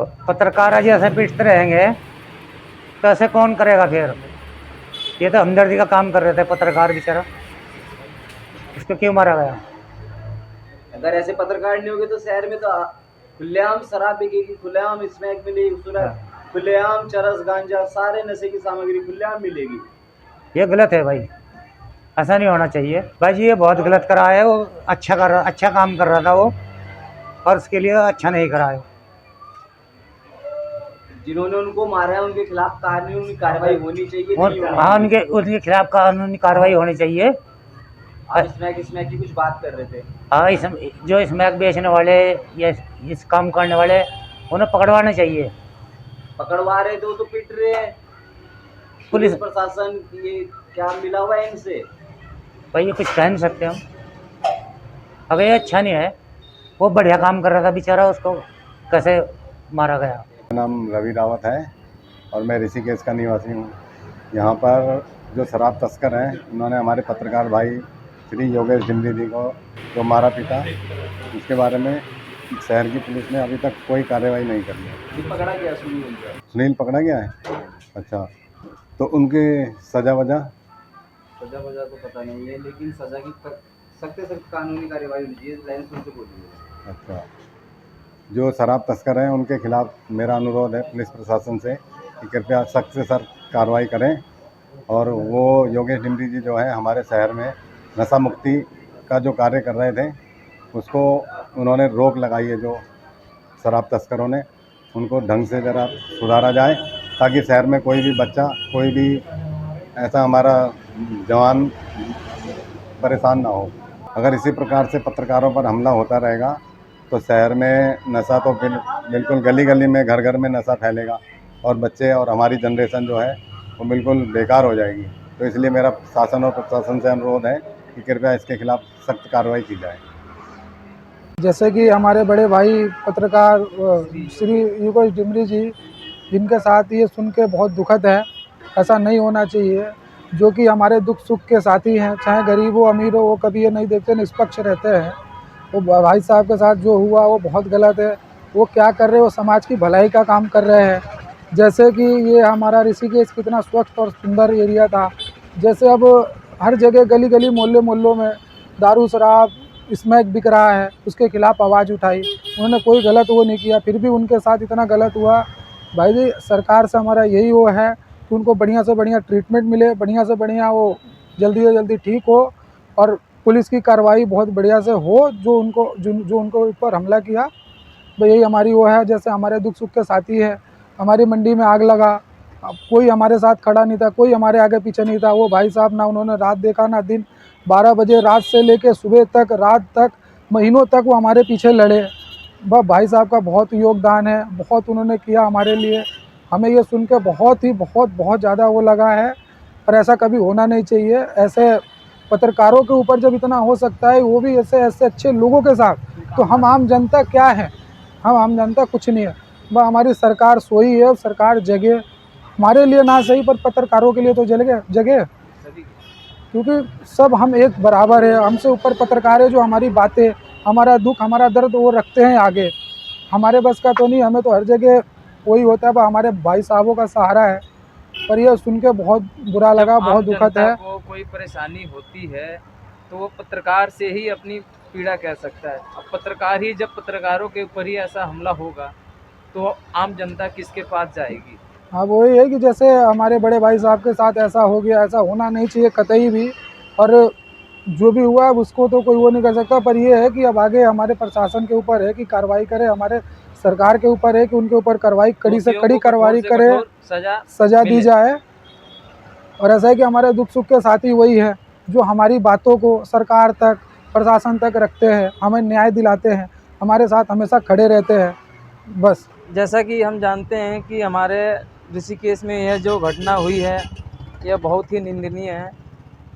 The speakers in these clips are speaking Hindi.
पत्रकार आज ऐसे पीटते रहेंगे तो ऐसे कौन करेगा फिर। ये तो हमदर्दी का काम कर रहे थे पत्रकार बेचारा, इसको क्यों मारा गया। अगर ऐसे पत्रकार नहीं होंगे तो शहर में तो खुलेआम शराब बिकेगी, खुलेआम स्मैक मिलेगी, खुलेआम चरस गांजा सारे नशे की सामग्री खुलेआम मिलेगी। ये गलत है भाई, ऐसा नहीं होना चाहिए भाई जी, ये बहुत गलत करा है। वो अच्छा काम कर रहा था वो, और उसके लिए अच्छा नहीं करा है। जिन्होंने उनको मारा है उनके खिलाफ कानूनी कार्रवाई होनी चाहिए। हाँ, उनके खिलाफ कानूनी कार्रवाई होनी चाहिए। आप स्मैक की कुछ बात कर रहे थे। हाँ, जो स्मैक बेचने वाले या इस काम करने वाले उन्हें पकड़वाना चाहिए। पकड़वा रहे तो पिट रहे हैं। पुलिस प्रशासन ये क्या मिला हुआ है इनसे। भाई ये कुछ कह नहीं सकते हम, अगर ये अच्छा नहीं है। वो बढ़िया काम कर रहा था बेचारा, उसको कैसे मारा गया। मेरा नाम रवि रावत है और मैं ऋषिकेश का निवासी हूँ। यहाँ पर जो शराब तस्कर हैं उन्होंने हमारे पत्रकार भाई श्री योगेश डिमरी जी को जो मारा पीटा, उसके बारे में शहर की पुलिस ने अभी तक कोई कार्रवाई नहीं करी है। पकड़ा गया सुनील पकड़ा गया है। अच्छा, तो उनकी सज़ा वजह तो पता नहीं है, लेकिन सजा की सख्त से सख्त कानूनी कार्रवाई होनी चाहिए। लाइन सुन के बोलिए। अच्छा, जो शराब तस्कर हैं उनके खिलाफ मेरा अनुरोध है पुलिस प्रशासन से कि कृपया सख्त से सख्त कार्रवाई करें। और वो योगेश डिमरी जी जो है हमारे शहर में नशा मुक्ति का जो कार्य कर रहे थे उसको उन्होंने रोक लगाई है। जो शराब तस्करों ने उनको ढंग से ज़रा सुधारा जाए ताकि शहर में कोई भी बच्चा, कोई भी ऐसा हमारा जवान परेशान ना हो। अगर इसी प्रकार से पत्रकारों पर हमला होता रहेगा तो शहर में नशा तो बिल्कुल गली गली में, घर घर में नशा फैलेगा और बच्चे और हमारी जनरेशन जो है वो बिल्कुल बेकार हो जाएगी। तो इसलिए मेरा शासन और प्रशासन से अनुरोध है कि कृपया इसके खिलाफ सख्त कार्रवाई की जाए। जैसे कि हमारे बड़े भाई पत्रकार श्री योगेश डिमरी जी, जिनके साथ ये सुन के बहुत दुखद है। ऐसा नहीं होना चाहिए। जो कि हमारे दुख सुख के साथी हैं, चाहे गरीब हो अमीर हो, वो कभी ये नहीं देखते, निष्पक्ष रहते हैं। वो भाई साहब के साथ जो हुआ वो बहुत गलत है। वो क्या कर रहे हैं, वो समाज की भलाई का काम कर रहे हैं। जैसे कि ये हमारा ऋषिकेश कितना स्वच्छ और सुंदर एरिया था, जैसे अब हर जगह गली गली मोहल्ले मोहल्लों में दारू शराब स्मैक बिक रहा है, उसके खिलाफ आवाज़ उठाई। उन्होंने कोई गलत वो नहीं किया, फिर भी उनके साथ इतना गलत हुआ। भाई जी, सरकार से हमारा यही वो है कि उनको बढ़िया से बढ़िया ट्रीटमेंट मिले, बढ़िया से बढ़िया वो जल्दी से जल्दी ठीक हो, और पुलिस की कार्रवाई बहुत बढ़िया से हो। जो उनको ऊपर हमला किया, तो यही हमारी वो है। जैसे हमारे दुख सुख के साथी है, हमारी मंडी में आग लगा, अब कोई हमारे साथ खड़ा नहीं था, कोई हमारे आगे पीछे नहीं था। वो भाई साहब ना उन्होंने रात देखा ना दिन, 12 बजे रात से लेके सुबह तक, रात तक, महीनों तक वो हमारे पीछे लड़े। भाई साहब का बहुत योगदान है, बहुत उन्होंने किया हमारे लिए। हमें ये सुन के बहुत ज़्यादा वो लगा है, और ऐसा कभी होना नहीं चाहिए। ऐसे पत्रकारों के ऊपर जब इतना हो सकता है, वो भी ऐसे अच्छे लोगों के साथ, तो हम आम जनता क्या है। हम आम जनता कुछ नहीं है। वह हमारी सरकार सोई है, सरकार जगे, हमारे लिए ना सही पर पत्रकारों के लिए तो जगे, क्योंकि सब हम एक बराबर है। हमसे ऊपर पत्रकार है जो हमारी बातें, हमारा दुख, हमारा दर्द वो रखते हैं आगे। हमारे बस का तो नहीं, हमें तो हर जगह वही होता है। हमारे भाई साहबों का सहारा है। पर यह सुन के बहुत बुरा लगा, बहुत दुखद है। को कोई परेशानी होती है तो वो पत्रकार से ही अपनी पीड़ा कह सकता है। अब पत्रकार ही, जब पत्रकारों के ऊपर ही ऐसा हमला होगा तो आम जनता किसके पास जाएगी। हाँ, वही है कि जैसे हमारे बड़े भाई साहब के साथ ऐसा हो गया, ऐसा होना नहीं चाहिए कतई भी। और जो भी हुआ अब उसको तो कोई वो नहीं कर सकता। पर ये है कि अब आगे हमारे प्रशासन के ऊपर है कि कार्रवाई करे, हमारे सरकार के ऊपर है कि उनके ऊपर कार्रवाई कड़ी से कड़ी कार्रवाई करे, सजा दी जाए। और ऐसा है कि हमारे दुख सुख के साथी वही है जो हमारी बातों को सरकार तक, प्रशासन तक रखते हैं, हमें न्याय दिलाते हैं, हमारे साथ हमेशा खड़े रहते हैं। बस जैसा कि हम जानते हैं कि हमारे ऋषिकेश में यह जो घटना हुई है यह बहुत ही निंदनीय है,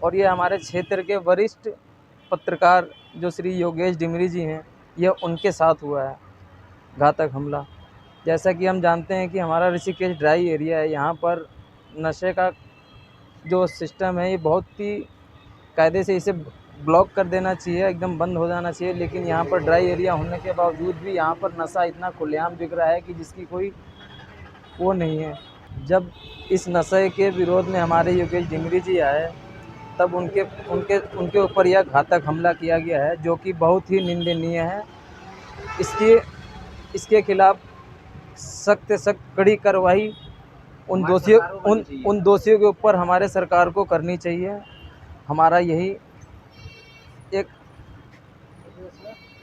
और ये हमारे क्षेत्र के वरिष्ठ पत्रकार जो श्री योगेश डिमरी जी हैं, यह उनके साथ हुआ है घातक हमला। जैसा कि हम जानते हैं कि हमारा ऋषिकेश ड्राई एरिया है, यहाँ पर नशे का जो सिस्टम है ये बहुत ही कायदे से इसे ब्लॉक कर देना चाहिए, एकदम बंद हो जाना चाहिए। लेकिन यहाँ पर ड्राई एरिया होने के बावजूद भी यहाँ पर नशा इतना खुलेआम बिक रहा है कि जिसकी कोई वो नहीं है। जब इस नशे के विरोध में हमारे योगेश डिमरी जी आए, तब उनके उनके उनके ऊपर यह घातक हमला किया गया है, जो कि बहुत ही निंदनीय है। इसके खिलाफ सख्त से सख्त कड़ी कार्रवाई उन दोषियों के ऊपर हमारे सरकार को करनी चाहिए। हमारा यही एक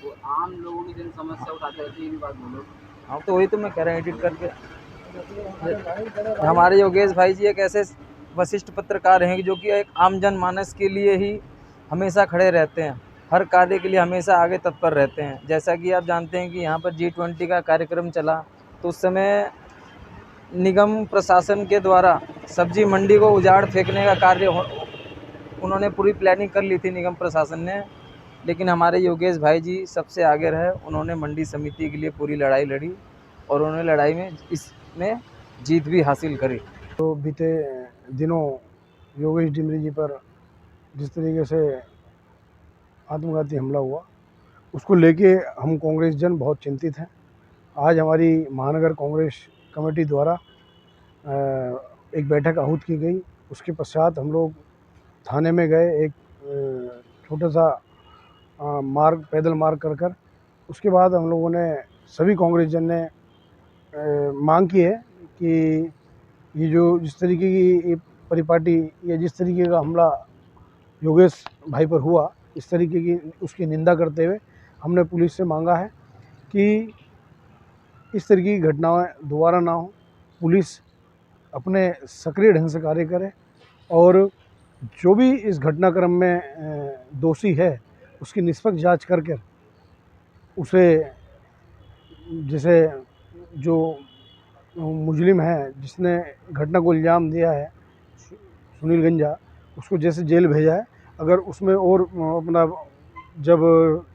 वो आम लोगों की जिन समस्या उठाते रहते हैं, ये भी बात बोलो। हाँ, तो वही तो मैं कह रहा हूँ एडिट करके। हमारे योगेश भाई जी एक ऐसे वरिष्ठ पत्रकार हैं जो कि एक आम जनमानस के लिए ही हमेशा खड़े रहते हैं, हर कार्य के लिए हमेशा आगे तत्पर रहते हैं। जैसा कि आप जानते हैं कि यहाँ पर G20 का कार्यक्रम चला, तो उस समय निगम प्रशासन के द्वारा सब्जी मंडी को उजाड़ फेंकने का कार्य उन्होंने पूरी प्लानिंग कर ली थी निगम प्रशासन ने। लेकिन हमारे योगेश भाई जी सबसे आगे रहे, उन्होंने मंडी समिति के लिए पूरी लड़ाई लड़ी और उन्होंने लड़ाई में इसमें जीत भी हासिल करी। तो बीते दिनों योगेश डिमरी जी पर जिस तरीके से आत्मघाती हमला हुआ, उसको लेके हम कांग्रेस जन बहुत चिंतित हैं। आज हमारी महानगर कांग्रेस कमेटी द्वारा एक बैठक आहूत की गई। उसके पश्चात हम लोग थाने में गए, एक छोटा सा पैदल मार्ग कर उसके बाद हम लोगों ने सभी कांग्रेस जन ने मांग की है कि ये जो जिस तरीके की परिपाटी या जिस तरीके का हमला योगेश भाई पर हुआ, इस तरीके की उसकी निंदा करते हुए हमने पुलिस से मांगा है कि इस तरीके की घटनाएं दोबारा ना हो। पुलिस अपने सक्रिय ढंग से कार्य करे और जो भी इस घटनाक्रम में दोषी है उसकी निष्पक्ष जांच करके उसे, जैसे जो मुजरिम है जिसने घटना को इल्ज़ाम दिया है सुनील गंजा, उसको जैसे जेल भेजा है, अगर उसमें और अपना जब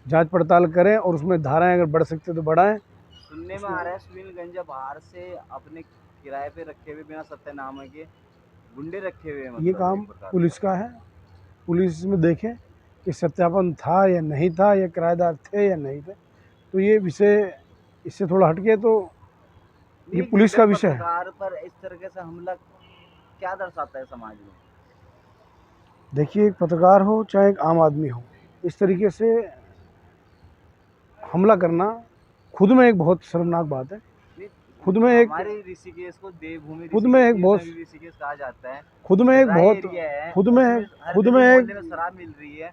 जांच पड़ताल करें और उसमें धाराएं अगर बढ़ सकते तो बढ़ाएं। सुनने में आ रहा है सुनील गंजा बाहर से अपने किराए पे रखे हुए बिना सत्यानामा के गुंडे रखे हुए हैं। ये काम पुलिस का है, पुलिस में देखें कि सत्यापन था या नहीं था, या किराएदार थे या नहीं थे। तो ये विषय इससे थोड़ा हटके तो ये पुलिस का विषय है। पत्रकार पर इस तरीके से हमला क्या दर्शाता है समाज में? देखिए, एक पत्रकार हो चाहे एक आम आदमी हो, इस तरीके से हमला करना खुद में एक बहुत शर्मनाक बात है। खुद में एक हमारे ऋषिकेश को देवभूमि खुद में एक बहुत ऋषिकेश कहा जाता है। खुद में एक बहुत खुद में एक शराब मिल रही है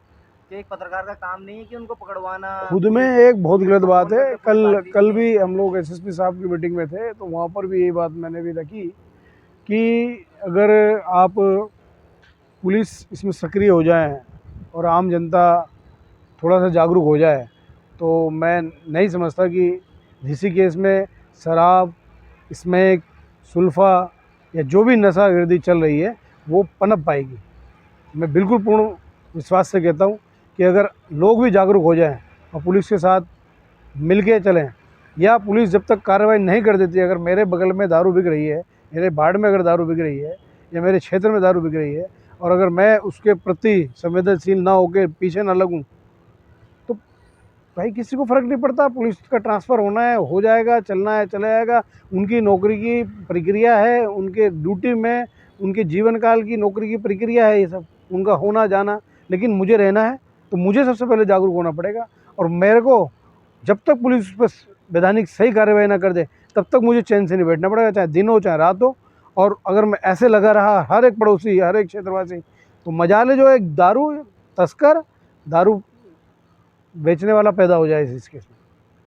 कि एक पत्रकार का काम नहीं है कि उनको पकड़वाना। खुद में एक बहुत गलत बात है। कल भी हम लोग एसएसपी साहब की मीटिंग में थे, तो वहाँ पर भी यही बात मैंने भी रखी कि अगर आप पुलिस इसमें सक्रिय हो जाए और आम जनता थोड़ा सा जागरूक हो जाए, तो मैं नहीं समझता कि ऋषिकेश में शराब, स्मैक, सुल्फा या जो भी नशागर्दी चल रही है वो पनप पाएगी। मैं बिल्कुल पूर्ण विश्वास से कहता हूँ कि अगर लोग भी जागरूक हो जाएं और पुलिस के साथ मिल के चलें, या पुलिस जब तक कार्रवाई नहीं कर देती, अगर मेरे बगल में दारू बिक रही है, मेरे वार्ड में अगर दारू बिक रही है या मेरे क्षेत्र में दारू बिक रही है, और अगर मैं उसके प्रति संवेदनशील ना होकर पीछे ना लगूं, तो भाई किसी को फ़र्क नहीं पड़ता। पुलिस का ट्रांसफ़र होना है हो जाएगा, चलना है चला जाएगा। उनकी नौकरी की प्रक्रिया है, उनके ड्यूटी में उनके जीवन काल की नौकरी की प्रक्रिया है, ये सब उनका होना जाना। लेकिन मुझे रहना है तो मुझे सबसे पहले जागरूक होना पड़ेगा, और मेरे को जब तक पुलिस उस पर वैधानिक सही कार्रवाई ना कर दे तब तक मुझे चैन से नहीं बैठना पड़ेगा, चाहे दिन हो चाहे रात हो। और अगर मैं ऐसे लगा रहा हर एक पड़ोसी, हर एक क्षेत्रवासी, तो मजाले जो एक दारू तस्कर, दारू बेचने वाला पैदा हो जाए इस केस में।